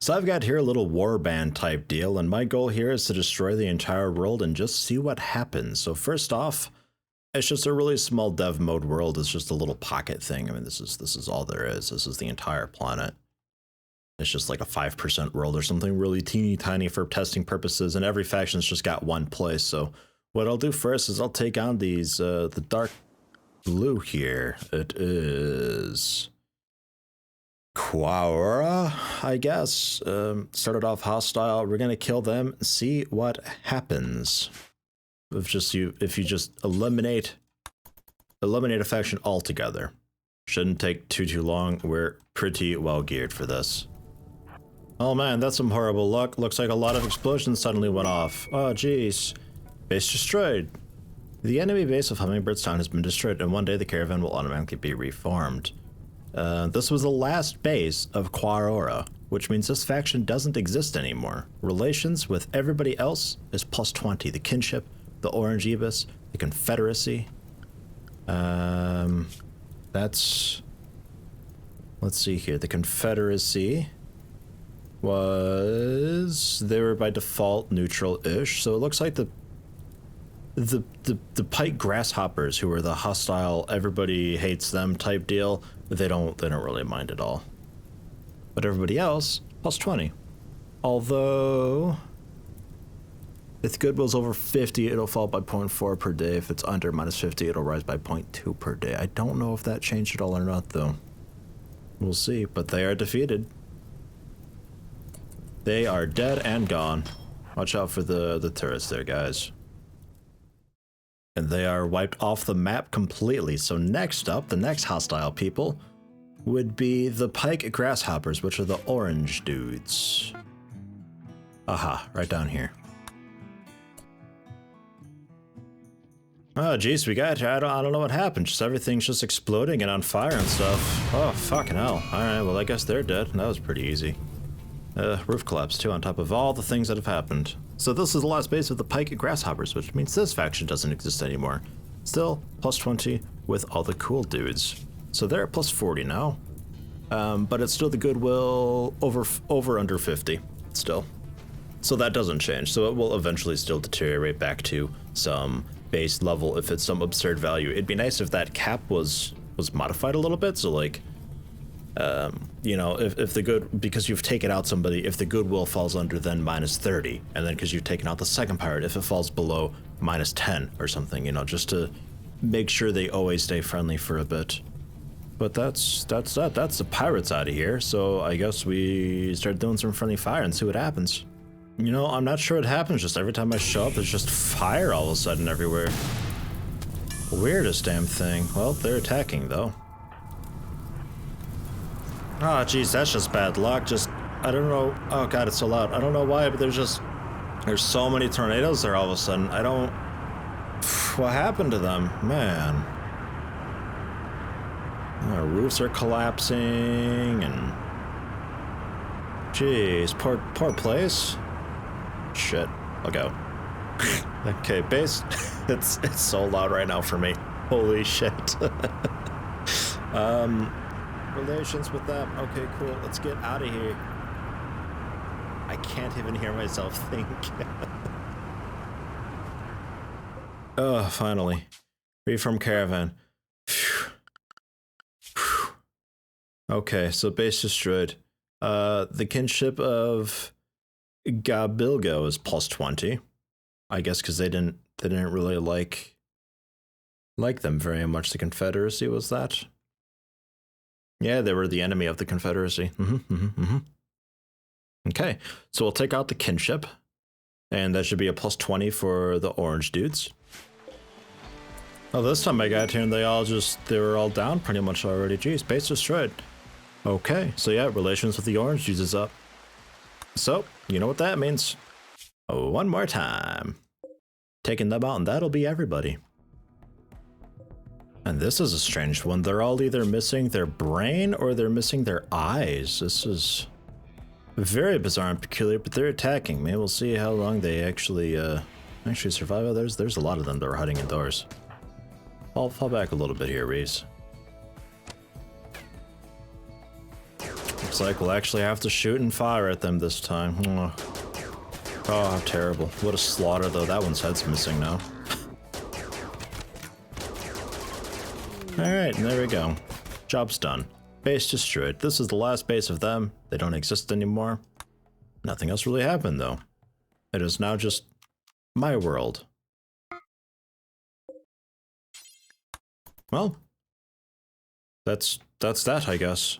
So I've got here a little warband type deal, and my goal here is to destroy the entire world and just see what happens. So first off, it's just a really small dev mode world. It's just a little pocket thing. I mean, this is all there is. This is the entire planet. It's just like a 5% world or something really teeny tiny for testing purposes, and every faction's just got one place. So what I'll do first is I'll take on these, the dark blue here. It is Quaora, I guess. Started off hostile. We're gonna kill them and see what happens. If you just eliminate a faction altogether. Shouldn't take too long. We're pretty well geared for this. Oh man, that's some horrible luck. Looks like a lot of explosions suddenly went off. Oh jeez. Base destroyed. The enemy base of Hummingbird's Town has been destroyed, and one day the caravan will automatically be reformed. This was the last base of Quaora, which means this faction doesn't exist anymore. Relations with everybody else is +20. The kinship, the Orange Ibis, the Confederacy. Let's see here. The Confederacy they were by default neutral-ish, so it looks like the Pike Grasshoppers, who are the hostile, everybody hates them type deal, they don't really mind at all. But everybody else, +20. Although, if goodwill's over 50, it'll fall by 0.4 per day. If it's under -50, it'll rise by 0.2 per day. I don't know if that changed at all or not, though. We'll see, but they are defeated. They are dead and gone. Watch out for the turrets there, guys. And they are wiped off the map completely. So next up, the next hostile people would be the Pike Grasshoppers, which are the orange dudes. Aha, right down here. Oh, geez, we got here. I don't know what happened. Just everything's just exploding and on fire and stuff. Oh, fucking hell. Alright, well, I guess they're dead. That was pretty easy. Roof collapse, too, on top of all the things that have happened. So this is the last base of the Pike Grasshoppers, which means this faction doesn't exist anymore. Still, +20 with all the cool dudes. So they're at +40 now. But it's still the goodwill over under 50, still. So that doesn't change. So it will eventually still deteriorate back to some base level if it's some absurd value. It'd be nice if that cap was modified a little bit, so like, you know, if the good, because you've taken out somebody, if the goodwill falls under, then -30, and then because you've taken out the second pirate, if it falls below -10 or something, you know, just to make sure they always stay friendly for a bit. But that's the pirates out of here, so I guess we start doing some friendly fire and see what happens. You know, I'm not sure what happens, just every time I show up, there's just fire all of a sudden everywhere. Weirdest damn thing. Well, they're attacking, though. Oh, geez, that's just bad luck. Just, I don't know. Oh, God, it's so loud. I don't know why, but there's so many tornadoes there all of a sudden. I don't... What happened to them? Man. Our roofs are collapsing, and... Jeez, poor place. Shit, I'll go. Okay, base. It's so loud right now for me. Holy shit. Relations with them. Okay, cool. Let's get out of here. I can't even hear myself think. Oh, finally. Reform caravan. Okay, so base destroyed. The kinship of Gabilgo is +20. I guess because they didn't really like them very much. The Confederacy was that. Yeah, they were the enemy of the Confederacy. Okay, so we'll take out the kinship, and that should be a +20 for the orange dudes. Oh, this time I got here and they were all down pretty much already. Jeez, base destroyed. Okay, so yeah, relations with the orange dudes is up. So, you know what that means. One more time. Taking them out, and that'll be everybody. And this is a strange one. They're all either missing their brain or they're missing their eyes. This is very bizarre and peculiar, but they're attacking. Maybe we'll see how long they actually survive. Oh, there's a lot of them that are hiding indoors. I'll fall back a little bit here, Reese. Looks like we'll actually have to shoot and fire at them this time. Oh, how terrible. What a slaughter, though. That one's head's missing now. Alright, and there we go. Job's done. Base destroyed. This is the last base of them. They don't exist anymore. Nothing else really happened, though. It is now just my world. Well, that's that, I guess.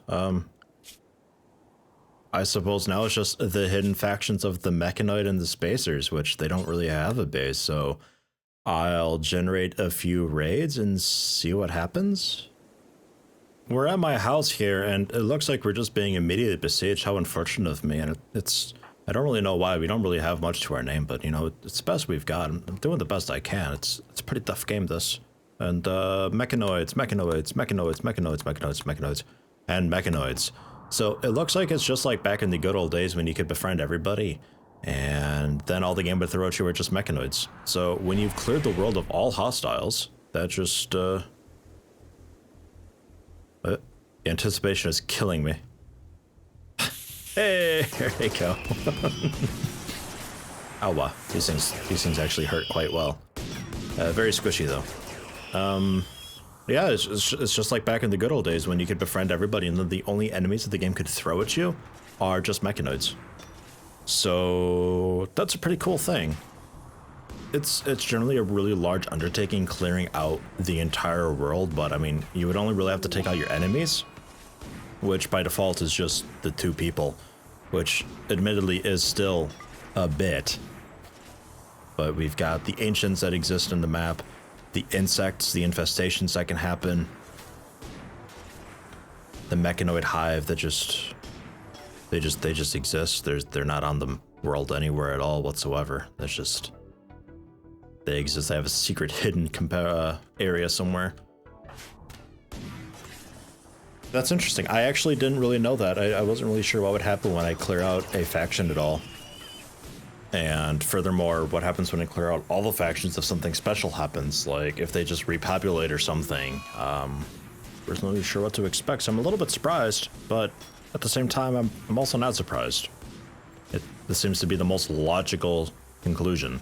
I suppose now it's just the hidden factions of the Mechanoid and the Spacers, which they don't really have a base, so I'll generate a few raids and see what happens. We're at my house here, and it looks like we're just being immediately besieged. How unfortunate of me, and I don't really know why. We don't really have much to our name, but, you know, it's the best we've got. I'm doing the best I can. It's a pretty tough game, this. And, Mechanoids, and Mechanoids. So, it looks like it's just like back in the good old days when you could befriend everybody, and then all the game would throw at you were just Mechanoids. So, when you've cleared the world of all hostiles, that just, anticipation is killing me. Hey, there you go. Oh wow, these things actually hurt quite well. Very squishy though. Yeah, it's just like back in the good old days when you could befriend everybody and then the only enemies that the game could throw at you are just Mechanoids. So that's a pretty cool thing. It's generally a really large undertaking clearing out the entire world, but I mean, you would only really have to take out your enemies, which by default is just the 2 people, which admittedly is still a bit. But we've got the ancients that exist in the map, the insects, the infestations that can happen, the Mechanoid hive that they just exist. They're not on the world anywhere at all whatsoever. That's just, they exist. They have a secret hidden area somewhere. That's interesting. I actually didn't really know that. I wasn't really sure what would happen when I clear out a faction at all. And furthermore, what happens when I clear out all the factions if something special happens, like if they just repopulate or something. Wasn't really sure what to expect, so I'm a little bit surprised, but at the same time, I'm also not surprised. This seems to be the most logical conclusion.